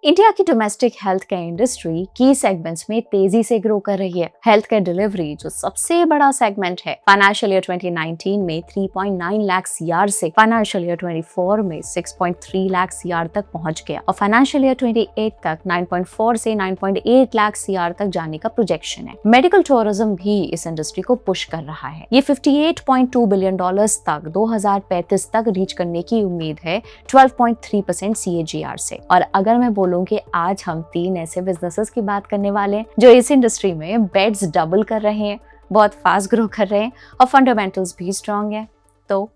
India की domestic health care industry की segments में तेजी से ग्रो कर रही है। हेल्थ केयर डिलीवरी जो सबसे बड़ा सेगमेंट है, फाइनेंशियल ईयर 2019 में 3.9 लाख सीआर से फाइनेंशियल ईयर 24 में 6.3 लाख सीआर तक पहुंच गया और फाइनेंशियल ईयर 28 तक 9.4 से 9.8 लाख सीआर तक जाने का प्रोजेक्शन है। मेडिकल टूरिज्म भी इस इंडस्ट्री को पुश कर रहा है। ये 58.2 बिलियन डॉलर्स तक 2035 तक रीच करने की उम्मीद है 12.3% CAGR से। और अगर मैं बोलूं कि आज हम 3 ऐसे बिजनेसेस की बात करने वाले हैं जो इस इंडस्ट्री में बेड्स डबल कर रहे हैं, बहुत फास्ट ग्रो कर रहे हैं और फंडामेंटल्स भी स्ट्रांग है, तो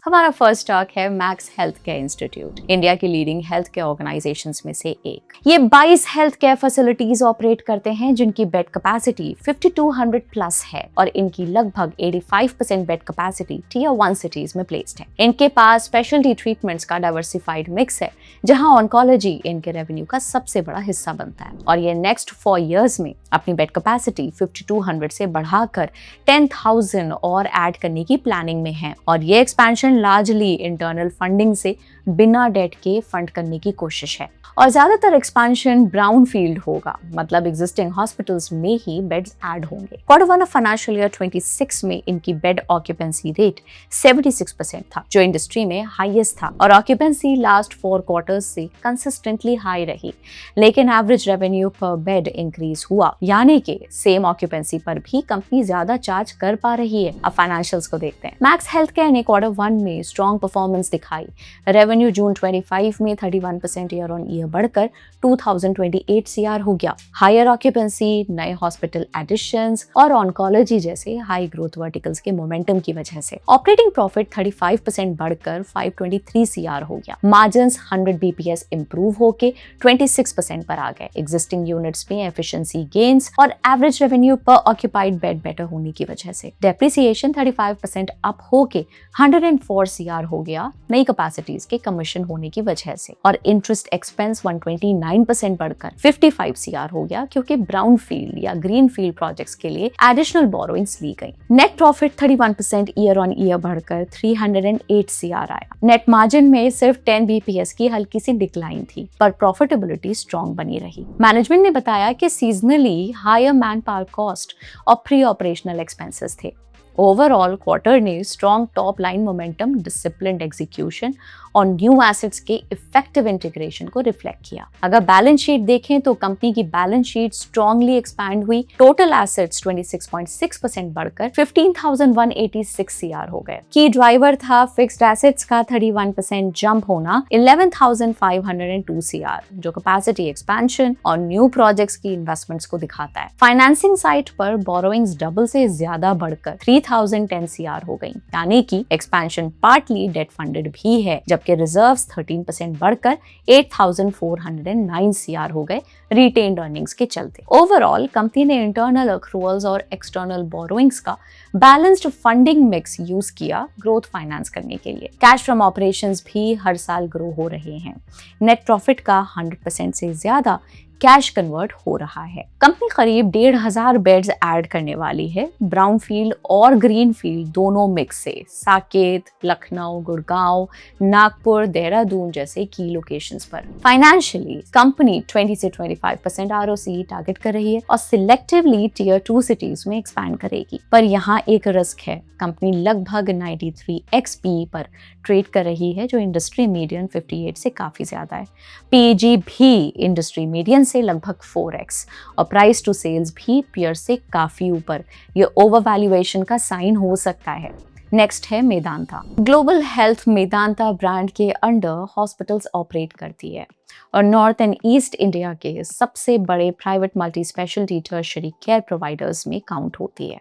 हमारा फर्स्ट स्टॉक है max health care institute, India की लीडिंग हेल्थ केयर ऑर्गेनाइजेशंस में से एक। ये 22 हेल्थ केयर फैसिलिटीज ऑपरेट करते हैं जिनकी बेड कैपेसिटी 5200 प्लस है और इनकी लगभग 85% बेड कैपेसिटी टियर 1 सिटीज में प्लेस्ड है। इनके पास स्पेशलिटी ट्रीटमेंट्स का डाइवर्सिफाइड मिक्स है, जहां ऑन्कोलॉजी इनके रेवेन्यू का सबसे बड़ा हिस्सा बनता है और ये नेक्स्ट 4 इयर्स में अपनी बेड कैपेसिटी 5200 से बढ़ाकर 10,000 और ऐड करने की प्लानिंग में है और ये एक्सपेंशन लार्जली इंटरनल फंडिंग से बिना डेट के फंड करने की कोशिश है और ज्यादातर एक्सपेंशन ब्राउन फील्ड होगा, मतलब एग्जिस्टिंग हॉस्पिटल्स में ही बेड्स ऐड होंगे। क्वार्टर 1 ऑफ फाइनेंशियल ईयर 26 में इनकी बेड ऑक्यूपेंसी रेट 76% था, जो इंडस्ट्री में हाईएस्ट था और ऑक्यूपेंसी लास्ट 4 क्वार्टर्स से कंसिस्टेंटली हाई रही, लेकिन एवरेज रेवेन्यू पर बेड इंक्रीज हुआ, यानी कि सेम ऑक्यूपेंसी पर भी कंपनी ज्यादा चार्ज कर पा रही है। अब फाइनेंशियल्स को देखते हैं। मैक्स हेल्थ केयर ने क्वार्टर 1 में स्ट्रॉन्ग परफॉर्मेंस दिखाई। रेवेन्यू जून 25 में 31% ईयर ऑन ईयर बढ़कर 2028 सीआर हो गया। हायर ऑक्यूपेंसी, नए हॉस्पिटल एडिशंस और ऑन्कोलॉजी जैसे हाई ग्रोथ वर्टिकल्स के मोमेंटम की वजह से ऑपरेटिंग प्रॉफिट 35% बढ़कर 523 सीआर हो गया। मार्जिन्स 100 बीपीएस इंप्रूव होके 26% पर आ गए। एग्जिस्टिंग यूनिट्स में एफिशिएंसी गेन्स और एवरेज रेवेन्यू पर ऑक्यूपाइड बेड बेटर होने की वजह से डेप्रिसिएशन 35% अप होके 104 सीआर हो गया, नई कैपेसिटीज के कमीशन होने की वजह से। और इंटरेस्ट एक्सपेंस 129% बढ़कर 55 सीआर हो गया, क्योंकि ब्राउन फील्ड या ग्रीन फील्ड प्रोजेक्ट्स के लिए एडिशनल बोरोइंग्स ली गई। Net profit 31% year on year बढ़कर 308 सीआर आया। नेट मार्जिन में सिर्फ 10 बीपीएस की हल्की सी डिक्लाइन थी, पर प्रॉफिटेबिलिटी स्ट्रॉन्ग बनी रही। मैनेजमेंट ने बताया कि seasonally higher manpower cost और प्री ऑपरेशनल एक्सपेंसेस थे। ओवरऑल क्वार्टर ने strong top line momentum, disciplined execution और न्यू एसेट्स के इफेक्टिव इंटीग्रेशन को रिफ्लेक्ट किया। अगर बैलेंस शीट देखें तो कंपनी की बैलेंस शीट स्ट्रॉन्गली एक्सपैंड हुई। टोटल एसेट्स 26.6% बढ़कर 15,186 सीआर हो गए। की ड्राइवर था फिक्स्ड एसेट्स का 31% जंप होना 11,502 सीआर, जो कैपेसिटी एक्सपेंशन और न्यू प्रोजेक्ट्स की इन्वेस्टमेंट्स को दिखाता है। फाइनेंसिंग साइड पर बोरोइंग्स डबल से ज्यादा बढ़कर 3,010 सीआर हो गई, यानी कि एक्सपेंशन पार्टली डेट फंडेड भी है, जबकि रिजर्व्स 13% बढ़कर 8,409 सीआर हो गए रिटेन्ड अर्निंग्स के चलते। ओवरऑल कंपनी ने इंटरनल अक्रूवल्स और एक्सटर्नल बोरोइंग्स का बैलेंस्ड फंडिंग मिक्स यूज किया ग्रोथ फाइनेंस करने के लिए। कैश फ्रॉम ऑपरेशंस भी हर साल ग्रो हो रहे हैं। नेट प्रॉफिट का 100% से ज्यादा कैश कन्वर्ट हो रहा है। कंपनी करीब 1,500 बेड्स ऐड करने वाली है, ब्राउन फील्ड और ग्रीन फील्ड दोनों मिक्स से। साकेत, लखनऊ, गुड़गांव, नागपुर, देहरादून जैसे की लोकेशंस पर। फाइनेंशियली कंपनी 20 से 25% आरओसी टारगेट कर रही है और सिलेक्टिवली टियर 2 सिटीज में एक्सपैंड करेगी। पर यहाँ एक रिस्क है, कंपनी लगभग 93x PE पर ट्रेड कर रही है, जो इंडस्ट्री मीडियन 58 से काफी ज्यादा है। PEG भी इंडस्ट्री मीडियन से लगभग 4x और प्राइस टू सेल्स भी पीयर से काफी ऊपर। ये ओवर वैल्यूएशन का साइन हो सकता है। नेक्स्ट है Medanta. Global health Medanta brand के अंडर हॉस्पिटल्स ऑपरेट करती है और नॉर्थ एंड ईस्ट इंडिया के सबसे बड़े private multi speciality tertiary care providers में काउंट होती है।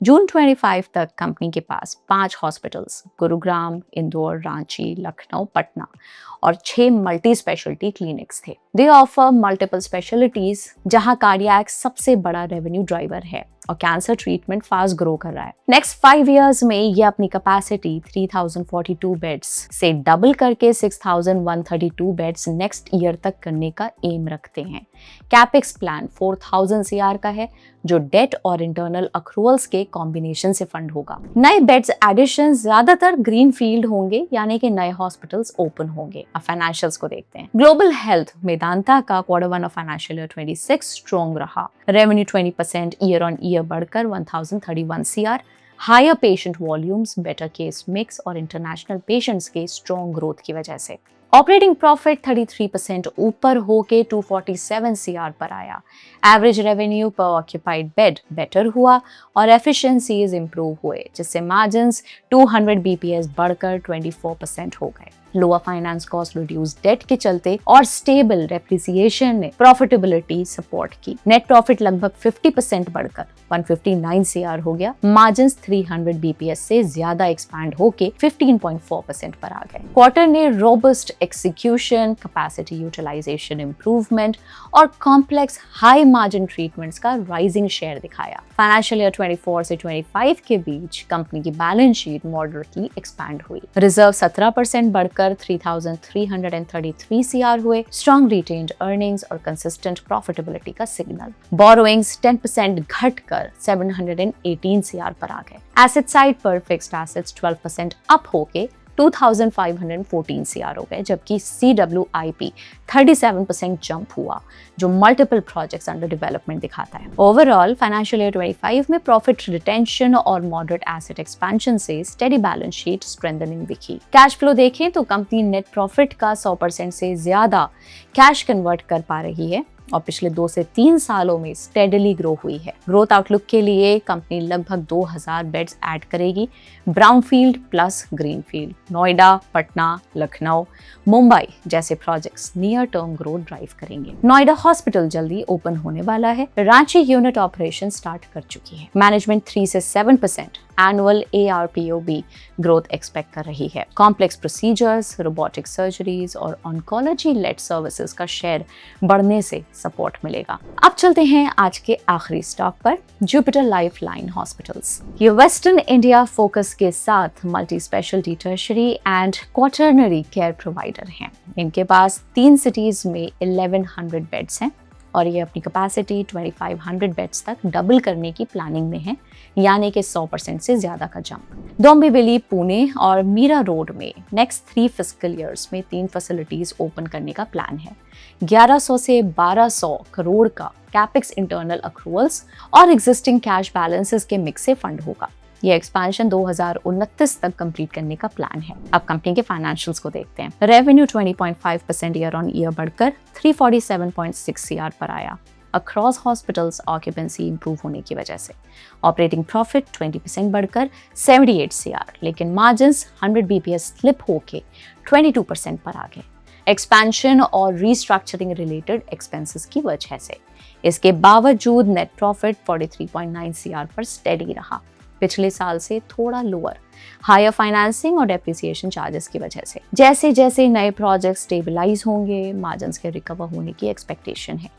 जून 25 तक कंपनी के पास 5 हॉस्पिटल्स गुरुग्राम, इंदौर, रांची, लखनऊ, पटना और 6 मल्टी स्पेशलिटी क्लिनिक्स थे। दे ऑफर मल्टीपल स्पेशलिटीज, जहां कार्डियक सबसे बड़ा रेवेन्यू ड्राइवर है। और कैंसर ट्रीटमेंट फास्ट ग्रो कर रहा है। नेक्स्ट 5 इयर्स में ये अपनी कैपेसिटी 3042 बेड्स से डबल करके 6132 बेड्स नेक्स्ट ईयर तक करने का एम रखते हैं। कैपेक्स प्लान 4000 CR का है, जो डेट और इंटरनल अक्रूवल्स के कॉम्बिनेशन से फंड होगा। नए बेड्स एडिशन ज्यादातर ग्रीन फील्ड होंगे, यानी कि नए हॉस्पिटल्स ओपन होंगे। अब फाइनेंशियल्स को देखते हैं। ग्लोबल हेल्थ मेदांता का Q1 of financial year 26 strong रहा। रेवेन्यू 20% ईयर ऑन ईयर बढ़कर 1031 CR। Higher patient volumes, better case mix और इंटरनेशनल पेशेंट्स के स्ट्रॉन्ग ग्रोथ की वजह से। ऑपरेटिंग प्रॉफिट 33% ऊपर होके 247 CR पर आया। एवरेज रेवेन्यू पर ऑक्यूपाइड बेड बेटर हुआ और एफिशिएंसीज इंप्रूव हुए, जिससे मार्जिन्स 200 BPS बढ़कर 24% हो गए। Lower finance cost, reduce debt के चलते और स्टेबल डेप्रिसिएशन ने प्रॉफिटेबिलिटी सपोर्ट की। नेट प्रॉफिट लगभग 50% बढ़कर 159 CR हो गया। मार्जिन्स 300 BPS से ज्यादा एक्सपैंड होके 15.4% पर आ गए। क्वार्टर ने robust execution, capacity utilisation improvement और कॉम्प्लेक्स हाई मार्जिन ट्रीटमेंट्स का राइजिंग शेयर दिखाया। फाइनेंशियल ईयर 24 से 25 के बीच कंपनी की बैलेंस शीट मॉडरेटली एक्सपैंड हुई। रिजर्व 17% बढ़कर 3333 CR हुए। स्ट्रॉन्ग रिटेन्ड अर्निंग्स और कंसिस्टेंट प्रॉफिटेबिलिटी का सिग्नल। बोरोइंग्स 10% घटकर 718 CR पर आ गए। एसेट साइड पर फिक्स्ड एसेट्स 12% अप होके 2514 CR हो गए, जबकि CWIP 37% जंप हुआ, जो मल्टीपल प्रोजेक्ट्स अंडर डेवलपमेंट दिखाता है। ओवरऑल फाइनेंशियल ईयर 25 में प्रॉफिट रिटेंशन और मॉडरेट एसेट एक्सपेंशन से स्टेडी बैलेंस शीट स्ट्रेंथनिंग दिखी। कैश फ्लो देखें तो कंपनी नेट प्रॉफिट का 100% से ज्यादा कैश कन्वर्ट कर पा रही है और पिछले 2 से 3 सालों में स्टेडली ग्रो हुई है। ग्रोथ आउटलुक के लिए कंपनी लगभग 2000 बेड्स ऐड करेगी। Brownfield plus greenfield, Noida, Patna, Lucknow, Mumbai जैसे projects near term growth drive करेंगे। नोएडा हॉस्पिटल जल्दी ओपन होने वाला है। रांची यूनिट ऑपरेशन स्टार्ट कर चुकी है। मैनेजमेंट 3 से 7% एनुअल ARPOB ग्रोथ एक्सपेक्ट कर रही है। कॉम्प्लेक्स प्रोसीजर्स, रोबोटिक सर्जरीज और ऑन्कोलॉजी लेड सर्विसेज का शेयर बढ़ने से सपोर्ट मिलेगा। अब चलते हैं आज के आखिरी स्टॉक पर, जुपिटर लाइफलाइन हॉस्पिटल्स। ये वेस्टर्न इंडिया फोकस के साथ multi speciality tertiary and quaternary care provider हैं। इनके पास 3 सिटीज में 1100 बेड्स हैं और ये अपनी कैपेसिटी 2500 बेड्स तक डबल करने की प्लानिंग में है, यानी कि 100% से ज्यादा का जंप। डोंबिवली, पुणे और मीरा रोड में नेक्स्ट 3 फिस्कल ईयर्स में 3 फैसिलिटीज ओपन करने का प्लान है। 1100 से 1200 करोड़ का कैपेक्स इंटरनल अक्रूवल्स और एग्जिस्टिंग कैश बैलेंसेस के मिक्स से फंड होगा। ये एक्सपेंशन 2029 तक कंप्लीट करने का प्लान है। अब कंपनी के फाइनेंशियल्स को देखते हैं। रेवेन्यू 20.5% ईयर ऑन ईयर बढ़कर 347.6 CR पर आया। अक्रॉस हॉस्पिटल्स ऑक्यूपेंसी इंप्रूव होने की वजह से। ऑपरेटिंग प्रॉफिट 20% बढ़कर 78 CR, लेकिन मार्जिन्स 100 BPS स्लिप होके 22% पर आ गए। एक्सपेंशन और रीस्ट्रक्चरिंग रिलेटेड एक्सपेंसेस की वजह से। इसके बावजूद नेट प्रॉफिट 43.9 CR पर स्टेडी रहा, पिछले साल से थोड़ा लोअर, हायर फाइनेंसिंग और डेप्रिसिएशन चार्जेस की वजह से। जैसे जैसे नए प्रोजेक्ट स्टेबलाइज होंगे, मार्जिन्स के रिकवर होने की एक्सपेक्टेशन है।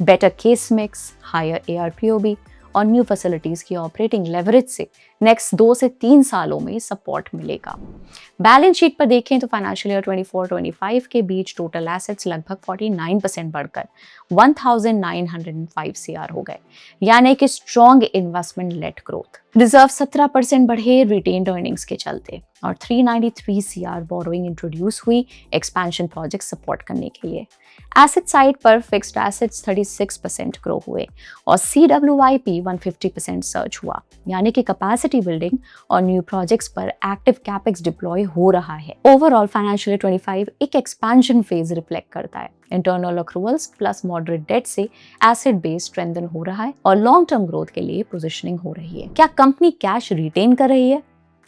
Better case mix, higher ARPOB और न्यू फैसिलिटीज की ऑपरेटिंग लेवरेज से नेक्स्ट 2 से 3 सालों में सपोर्ट मिलेगा। बैलेंस शीट पर देखें तो फाइनेंशियल ईयर 24-25 के बीच टोटल एसेट्स लगभग 49% बढ़कर 1905 CR हो गए, यानी कि strong investment led growth. Reserve 17% बढ़े रिटेन्ड अर्निंग्स के चलते और 393 CR बोरोइंग इंट्रोड्यूस हुई एक्सपेंशन प्रोजेक्ट सपोर्ट करने के लिए। एसेट साइड पर फिक्स्ड एसेट्स 36% ग्रो हुए और CWIP 150% सर्च हुआ, यानी कि कैपेसिटी बिल्डिंग और न्यू प्रोजेक्ट्स पर एक्टिव कैपेक्स डिप्लॉय हो रहा है। ओवरऑल फाइनेंशियल ईयर 25 एक एक्सपेंशन फेज रिफ्लेक्ट करता है। Internal accruals plus moderate debt से एसेट बेस स्ट्रेंथन हो रहा है और लॉन्ग टर्म ग्रोथ के लिए पोजीशनिंग हो रही है। क्या कंपनी कैश रिटेन कर रही है?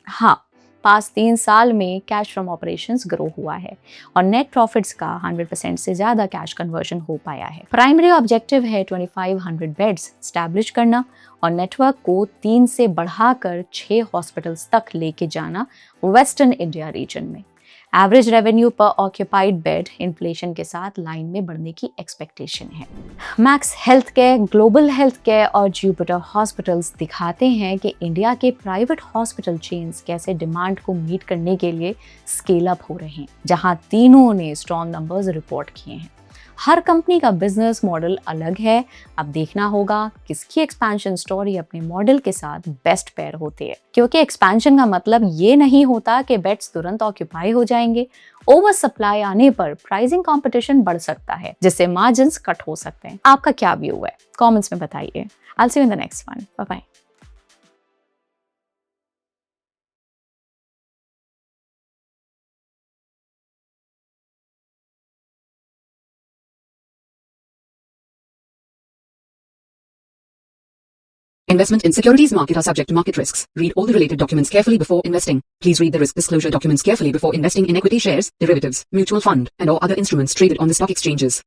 हाँ, पास 3 साल में कैश फ्रॉम ऑपरेशंस ग्रो हुआ है और नेट प्रॉफिट्स का 100% से ज्यादा कैश कन्वर्जन हो पाया है। प्राइमरी ऑब्जेक्टिव है 2500 बेड्स स्टैब्लिश करना और नेटवर्क को 3 से बढ़ाकर 6 हॉस्पिटल्स तक लेके जाना वेस्टर्न इंडिया रीजन में। एवरेज रेवेन्यू पर ऑक्यूपाइड बेड इन्फ्लेशन के साथ लाइन में बढ़ने की एक्सपेक्टेशन है। Max health care, global health care और जुपिटर हॉस्पिटल्स दिखाते हैं कि इंडिया के प्राइवेट हॉस्पिटल चेन्स कैसे डिमांड को मीट करने के लिए स्केल अप हो रहे हैं, जहां तीनों ने स्ट्रॉन्ग नंबर्स रिपोर्ट किए हैं। हर कंपनी का बिजनेस मॉडल अलग है। अब देखना होगा किसकी एक्सपेंशन स्टोरी अपने मॉडल के साथ बेस्ट पेयर होती है, क्योंकि एक्सपेंशन का मतलब ये नहीं होता कि बेड्स तुरंत ऑक्यूपाई हो जाएंगे। ओवर सप्लाई आने पर प्राइसिंग कंपटीशन बढ़ सकता है, जिससे मार्जिन्स कट हो सकते हैं। आपका क्या व्यू है, कमेंट्स में बताइए। I will see you in the next one. Bye bye. Investment in securities market are subject to market risks. Read all the related documents carefully before investing. Please read the risk disclosure documents carefully before investing in equity shares, derivatives, mutual fund, and or other instruments traded on the stock exchanges.